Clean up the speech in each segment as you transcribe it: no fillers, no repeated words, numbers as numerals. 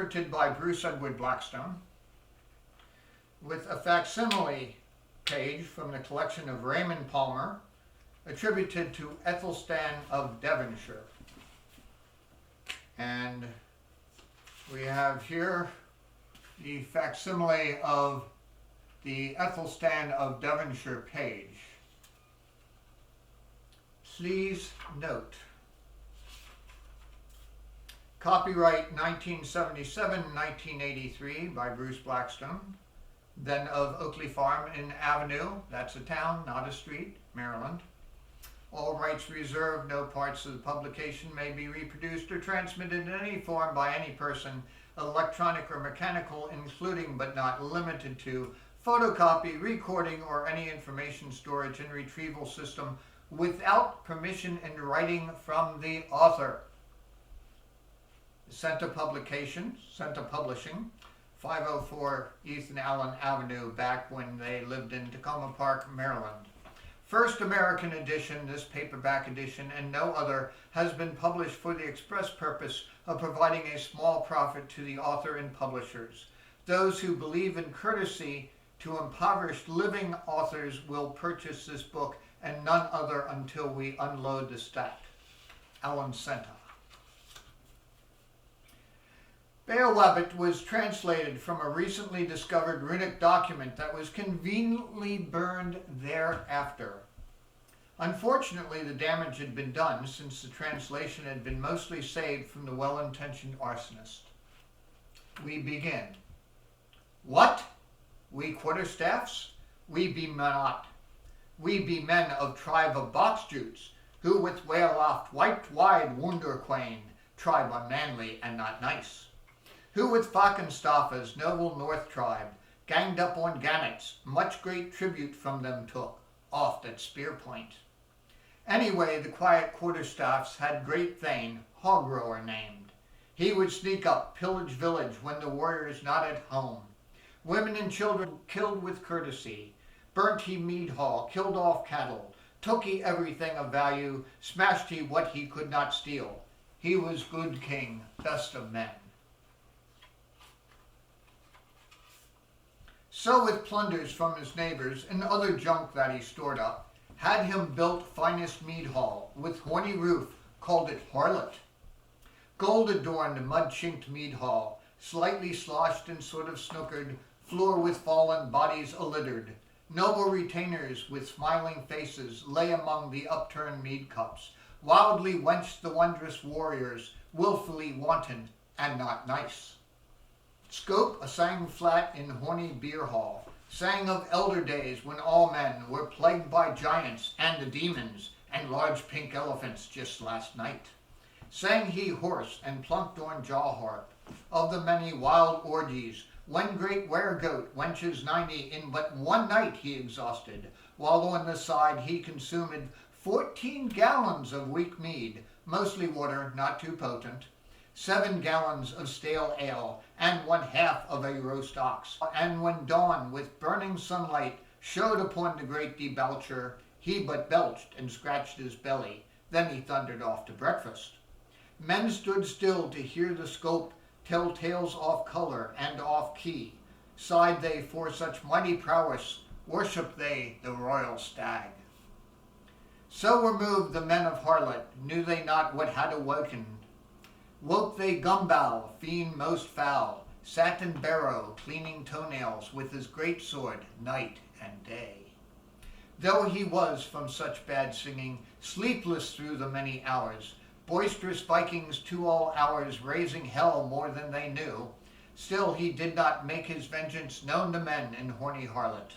interpreted by Bruce Edward Blackistone, with a facsimile page from the collection of Raymond Palmer, attributed to Ethelstan of Devonshire. And we have here the facsimile of the Ethelstan of Devonshire page. Please note, copyright 1977-1983 by Bruce Blackistone, then of Oakley Farm in Avenue, that's a town, not a street, Maryland. All rights reserved. No parts of the publication may be reproduced or transmitted in any form by any person, electronic or mechanical, including but not limited to photocopy, recording, or any information storage and retrieval system without permission in writing from the author. Center Publishing, 504 Ethan Allen Avenue, back when they lived in Tacoma Park, Maryland. First American edition, this paperback edition, and no other, has been published for the express purpose of providing a small profit to the author and publishers. Those who believe in courtesy to impoverished living authors will purchase this book and none other until we unload the stack. Alan Senta. Beowabbit was translated from a recently discovered runic document that was conveniently burned thereafter. Unfortunately, the damage had been done since the translation had been mostly saved from the well-intentioned arsonist. We begin. What? We quarterstaffs? We be not. We be men of tribe of Boxjutes, who with whale-oft white-wide wunderquain, tribe unmanly and not nice. Who with Falkenstaffa's noble North tribe, ganged up on gannets, much great tribute from them took, oft at spear point. Anyway, the quiet quarterstaffs had great thane, Hog-rower named. He would sneak up, pillage village when the warriors not at home. Women and children killed with courtesy. Burnt he mead hall, killed off cattle. Took he everything of value, smashed he what he could not steal. He was good king, best of men. So with plunders from his neighbors and other junk that he stored up, had him built finest mead hall, with horny roof, called it harlot. Gold adorned mud-chinked mead hall, slightly sloshed and sort of snookered, floor with fallen bodies a-littered. Noble retainers with smiling faces lay among the upturned mead cups. Wildly wenched the wondrous warriors, wilfully wanton and not nice. Scope a sang flat in horny beer hall, sang of elder days when all men were plagued by giants and the demons and large pink elephants just last night. Sang he hoarse and plunked on jaw harp, of the many wild orgies, when great were-goat wenches 90 in but one night he exhausted, while on the side he consumed 14 gallons of weak mead, mostly water, not too potent, 7 gallons of stale ale, and 1/2 of a roast ox. And when dawn with burning sunlight showed upon the great debaucher, he but belched and scratched his belly. Then he thundered off to breakfast. Men stood still to hear the scope tell tales off color and off key. Sighed they for such mighty prowess, worshipped they the royal stag. So were moved the men of harlot, knew they not what had awoken. Woke they Gumball, fiend most foul, sat in barrow, cleaning toenails with his great sword, night and day. Though he was, from such bad singing, sleepless through the many hours, boisterous Vikings to all hours raising hell more than they knew, still he did not make his vengeance known to men in horny harlot.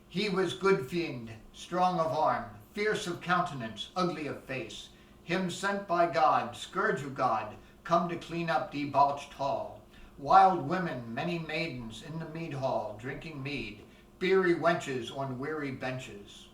He was good fiend, strong of arm, fierce of countenance, ugly of face, him sent by God, scourge of God, come to clean up debauched hall. Wild women, many maidens, in the mead hall, drinking mead, beery wenches on weary benches.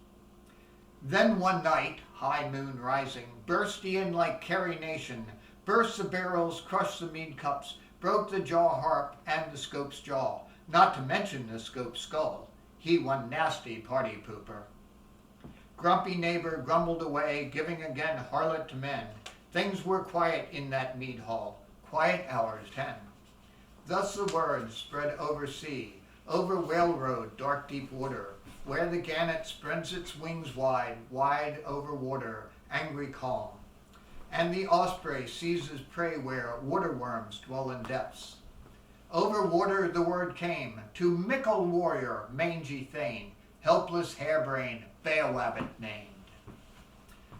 Then one night, high moon rising, burst he in like Carrie Nation, burst the barrels, crushed the mead cups, broke the jaw harp and the scope's jaw, not to mention the scope's skull. He one nasty party pooper. Grumpy neighbor grumbled away, giving again harlot to men. Things were quiet in that mead hall, quiet hours 10. Thus the word spread over sea, over whale road, dark deep water, where the gannet spreads its wings wide, wide over water, angry calm. And the osprey seizes prey where water worms dwell in depths. Over water the word came, to mickle warrior, mangy thane, helpless harebrain, Beowabbit named.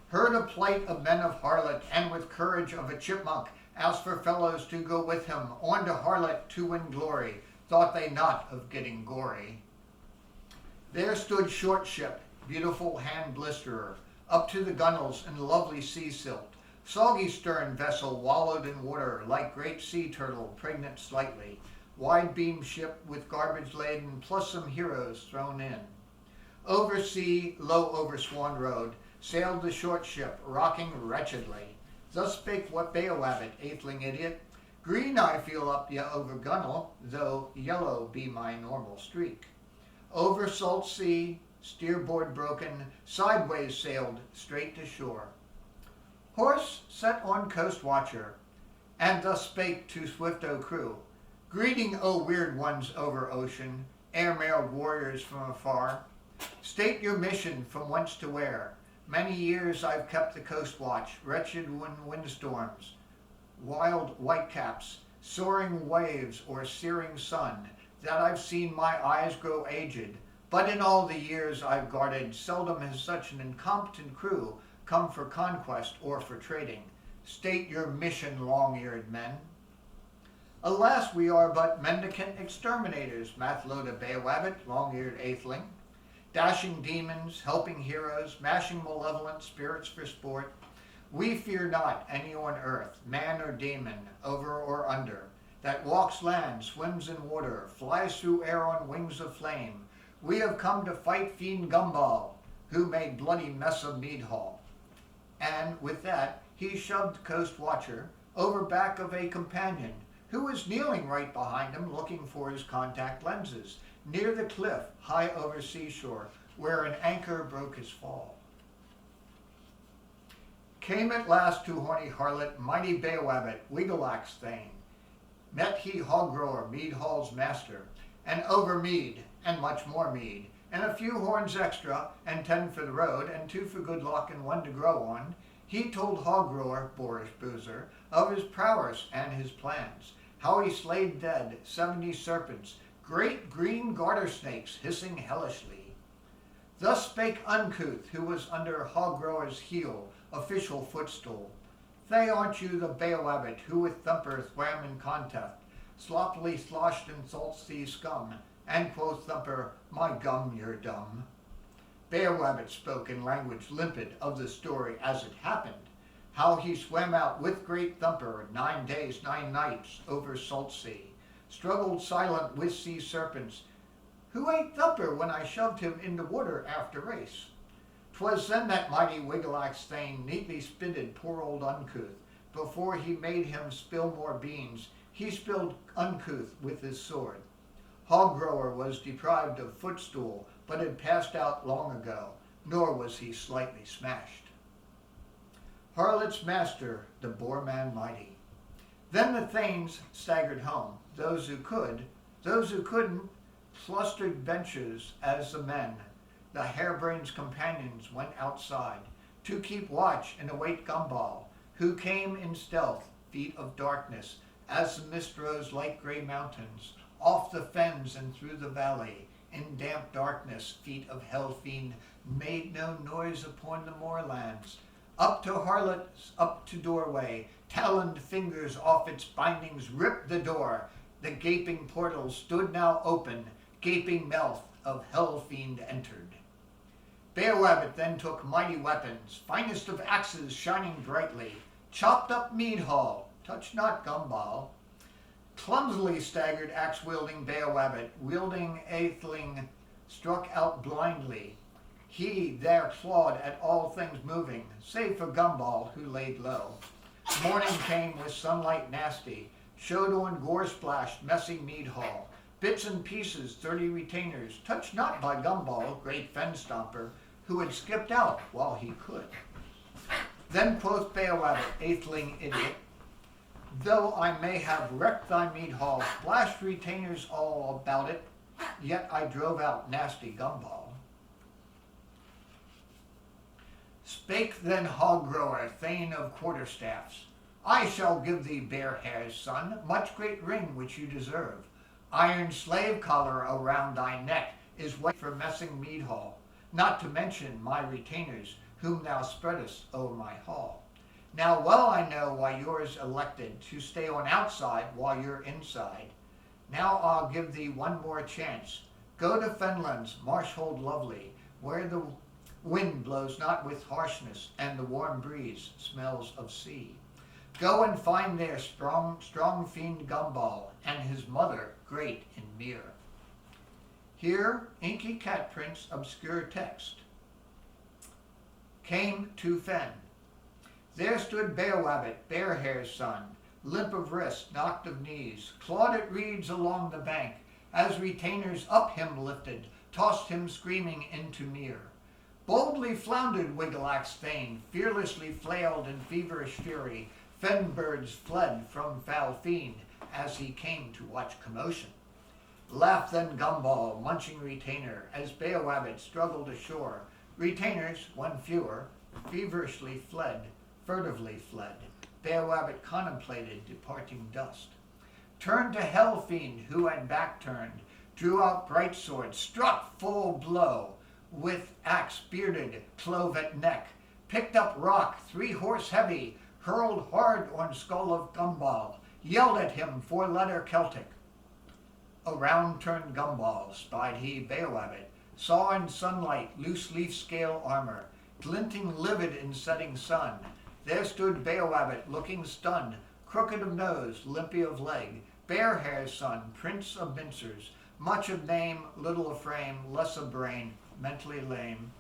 Heard a plight of men of harlot, and with courage of a chipmunk, asked for fellows to go with him, on to harlot to win glory, thought they not of getting gory. There stood short ship, beautiful hand blisterer, up to the gunwales in lovely sea silt. Soggy stern vessel wallowed in water, like great sea turtle, pregnant slightly. Wide beam ship with garbage laden, plus some heroes thrown in. Over sea, low over Swan Road, sailed the short ship, rocking wretchedly. Thus spake what Beowabbit, atheling idiot. Green I feel up ya over gunwale, though yellow be my normal streak. Over salt sea, steerboard broken, sideways sailed straight to shore. Horse set on coast watcher, and thus spake to swift O crew. Greeting O weird ones over ocean, air-mailed warriors from afar. State your mission from whence to where. Many years I've kept the coast watch, wretched windstorms, wild whitecaps, soaring waves or searing sun, that I've seen my eyes grow aged. But in all the years I've guarded, seldom has such an incompetent crew come for conquest or for trading. State your mission, long-eared men. Alas, we are but mendicant exterminators, Mathlota Beowabbit, long-eared atheling. Dashing demons, helping heroes, mashing malevolent spirits for sport. We fear not any on earth, man or demon, over or under, that walks land, swims in water, flies through air on wings of flame. We have come to fight fiend Gumball, who made bloody mess of Meadhall. And with that, he shoved Coast Watcher over back of a companion, who was kneeling right behind him looking for his contact lenses, near the cliff high over seashore, where an anchor broke his fall. Came at last to horny harlot, mighty Beowabbit, Wiggleaxe Thane. Met he Hoggrower, Meadhall's master, and over mead, and much more mead, and a few horns extra, and 10 for the road, and 2 for good luck, and 1 to grow on. He told Hoggrower, boorish boozer, of his prowess and his plans, how he slayed dead 70 serpents, great green garter snakes hissing hellishly. Thus spake Uncouth, who was under Hoggrower's heel, official footstool. They aren't you the Beowabbit, who with Thumper swam in contest, sloppily sloshed in salt sea scum, and quoth Thumper, my gum, you're dumb. Beowabbit spoke in language limpid of the story as it happened, how he swam out with great Thumper 9 days, 9 nights over salt sea, struggled silent with sea serpents. Who ate Thumper when I shoved him in the water after race? 'Twas then that mighty Wiggleaxe Thane neatly spitted poor old Uncouth. Before he made him spill more beans, he spilled Uncouth with his sword. Hoggrower was deprived of footstool, but had passed out long ago, nor was he slightly smashed. Harlot's master, the boar man mighty. Then the thanes staggered home, those who could. Those who couldn't clustered benches as the men. The harebrain's companions went outside to keep watch and await Gumball, who came in stealth, feet of darkness, as the mist rose like gray mountains, off the fens and through the valley, in damp darkness, feet of hell fiend made no noise upon the moorlands. Up to harlots, up to doorway, taloned fingers off its bindings ripped the door. The gaping portal stood now open, gaping mouth of hell fiend entered. Beowabbit then took mighty weapons, finest of axes shining brightly, chopped up Meadhall, touched not Gumball. Clumsily staggered axe-wielding Beowabbit, wielding atheling, struck out blindly. He there clawed at all things moving, save for Gumball, who laid low. Morning came with sunlight nasty, showed on gore-splashed, messy Meadhall. Bits and pieces, 30 retainers, touched not by Gumball, great fen-stomper, who had skipped out while he could. Then quoth Beowabbit, atheling idiot, Though I may have wrecked thy mead hall, splashed retainers all about it, yet I drove out nasty Gumball. Spake then hog grower, thane of quarterstaffs, I shall give thee, bare hair's son, much great ring which you deserve. Iron slave collar around thy neck is weight for messing mead hall, not to mention my retainers, whom thou spreadest o'er my hall. Now well I know why yours elected to stay on outside while you're inside. Now I'll give thee one more chance. Go to Fenland's marsh-hold lovely, where the wind blows not with harshness, and the warm breeze smells of sea. Go and find there strong fiend Gumball, and his mother great in mere. Here, inky cat prints, obscure text. Came to Fen. There stood Beowabbit, bare hair's son, limp of wrist, knocked of knees, clawed at reeds along the bank, as retainers up him lifted, tossed him screaming into mere. Boldly floundered Blackistone, fearlessly flailed in feverish fury. Fen birds fled from foul fiend as he came to watch commotion. Laughed then Gumball, munching retainer, as Beowabbit struggled ashore. Retainers, one fewer, feverishly fled, furtively fled. Beowabbit contemplated departing dust. Turned to hell fiend, who had back turned, drew out bright sword, struck full blow, with axe bearded, clove at neck, picked up rock 3 horse heavy, hurled hard on skull of Gumball, yelled at him 4-letter Celtic. Around turned Gumball, spied he Beowabbit, saw in sunlight loose leaf scale armor, glinting livid in setting sun. There stood Beowabbit, looking stunned, crooked of nose, limpy of leg, bare hair's son, prince of mincers, much of name, little of frame, less of brain, mentally lame.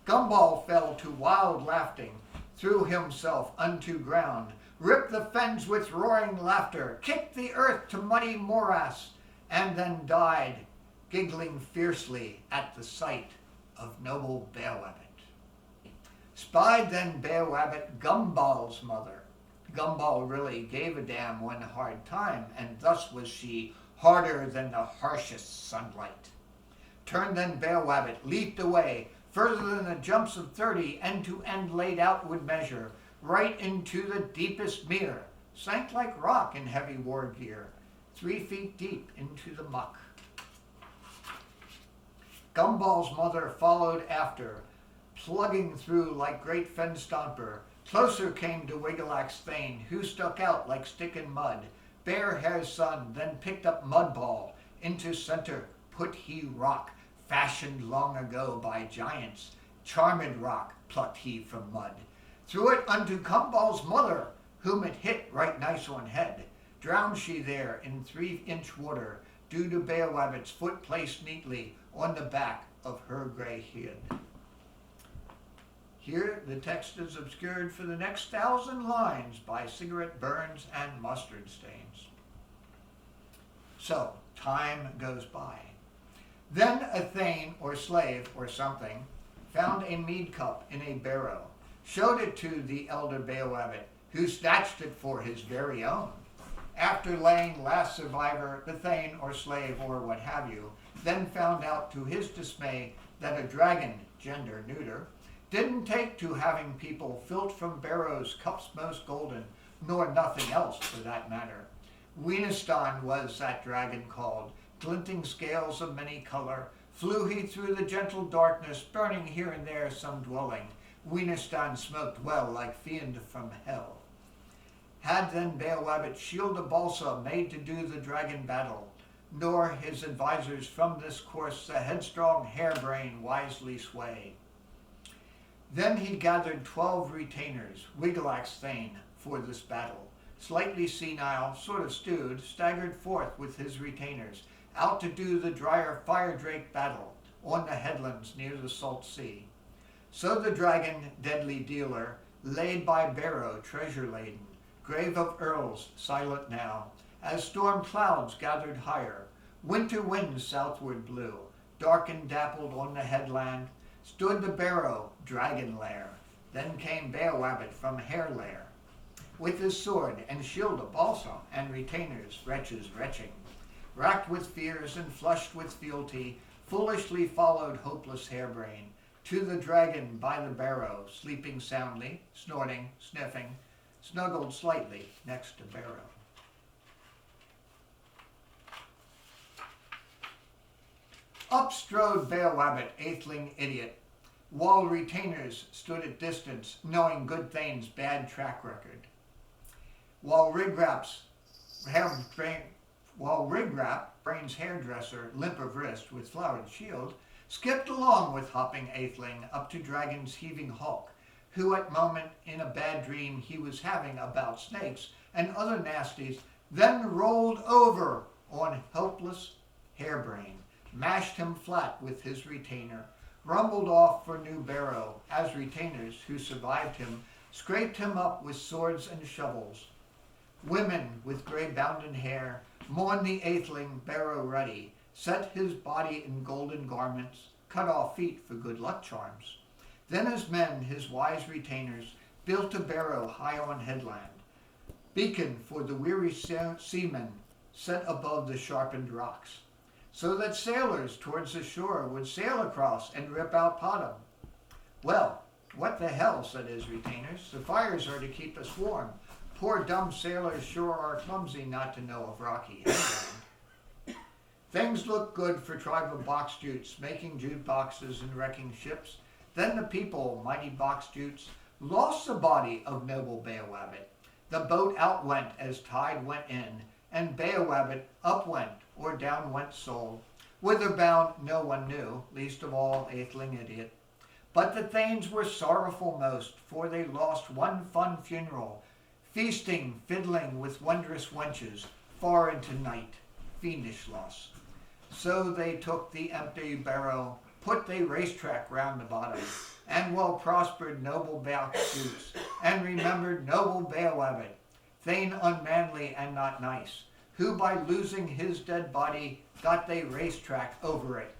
Gumball fell to wild laughing, threw himself unto ground, ripped the fens with roaring laughter, kicked the earth to muddy morass, and then died, giggling fiercely at the sight of noble Beowabbit. Spied then Beowabbit Gumball's mother. Gumball really gave a damn one hard time, and thus was she harder than the harshest sunlight. Turned then Beowabbit, leaped away, further than the jumps of 30, end to end laid outward measure, right into the deepest mere, sank like rock in heavy war gear, 3 feet deep into the muck. Gumball's mother followed after, plugging through like great fen stomper. Closer came to Blackistone, who stuck out like stick in mud. Bare hair's son then picked up Mudball, into center put he rock, fashioned long ago by giants. Charmed rock plucked he from mud. Threw it unto Gumball's mother, whom it hit right nice on head. Drowned she there in 3-inch water, due to Beowabbit's foot placed neatly on the back of her gray head. Here the text is obscured for the next 1,000 lines by cigarette burns and mustard stains. So, time goes by. Then a thane or slave or something found a mead cup in a barrow, showed it to the elder Beowabbit, who snatched it for his very own. After laying last survivor, the thane or slave or what have you, then found out to his dismay that a dragon, gender neuter, didn't take to having people filled from barrows cups most golden, nor nothing else for that matter. Wenistan was that dragon called, glinting scales of many color, flew he through the gentle darkness, burning here and there some dwelling. Wenistan smoked well like fiend from hell. Had then Beowabbit shield of balsa made to do the dragon battle, nor his advisers from this course the headstrong harebrain wisely sway. Then he gathered 12 retainers, Blackistone, for this battle. Slightly senile, sort of stewed, staggered forth with his retainers, out to do the drier fire-drake battle on the headlands near the salt sea. So the dragon, deadly dealer, laid by barrow treasure-laden, grave of earls, silent now, as storm clouds gathered higher, winter winds southward blew, dark and dappled on the headland, stood the barrow, dragon lair. Then came Beowabbit from hare lair. with his sword and shield of balsam, and retainers, wretches retching, racked with fears and flushed with fealty, foolishly followed hopeless harebrain, to the dragon by the barrow, sleeping soundly, snorting, sniffing, snuggled slightly next to Barrow. Up strode Beowabbit, atheling idiot, while retainers stood at distance, knowing good Thane's bad track record. While Rigrap, Brain's hairdresser, limp of wrist with flowered shield, skipped along with hopping atheling up to Dragon's heaving hulk, who at moment in a bad dream he was having about snakes and other nasties, then rolled over on helpless harebrain, mashed him flat with his retainer, rumbled off for New Barrow, as retainers who survived him scraped him up with swords and shovels. Women with grey-bounden hair mourned the atheling Barrow ruddy, set his body in golden garments, cut off feet for good luck charms. Then as men, his wise retainers, built a barrow high on headland, beacon for the weary seamen set above the sharpened rocks, so that sailors towards the shore would sail across and rip out bottom. Well, what the hell, said his retainers, the fires are to keep us warm. Poor dumb sailors sure are clumsy not to know of rocky headland. Things look good for tribe of box jutes, making jute boxes and wrecking ships. Then the people, mighty box jutes, lost the body of noble Beowabbit. The boat out went as tide went in, and Beowabbit up went, or down went soul. Whither bound no one knew, least of all atheling idiot. But the Thanes were sorrowful most, for they lost one fun funeral, feasting, fiddling with wondrous wenches, far into night, fiendish loss. So they took the empty barrow, put they racetrack round the bottom, and well prospered noble box jutes, and remembered noble Beowabbit, Thane unmanly and not nice, who by losing his dead body got they racetrack over it.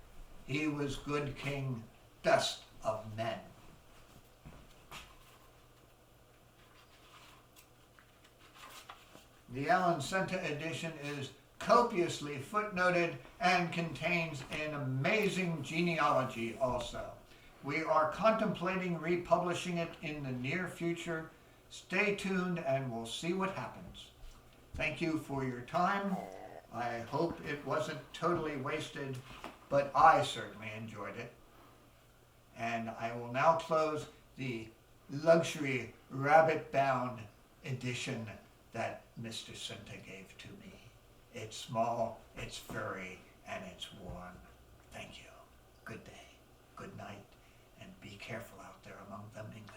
He was good king, best of men. The Alan Senta edition is copiously footnoted and contains an amazing genealogy also. We are contemplating republishing it in the near future. Stay tuned and we'll see what happens. Thank you for your time. I hope it wasn't totally wasted, but I certainly enjoyed it. And I will now close the luxury rabbit-bound edition that Mr. Senta gave to me. It's small, it's furry, and it's warm. Thank you. Good day, good night, and be careful out there among them English.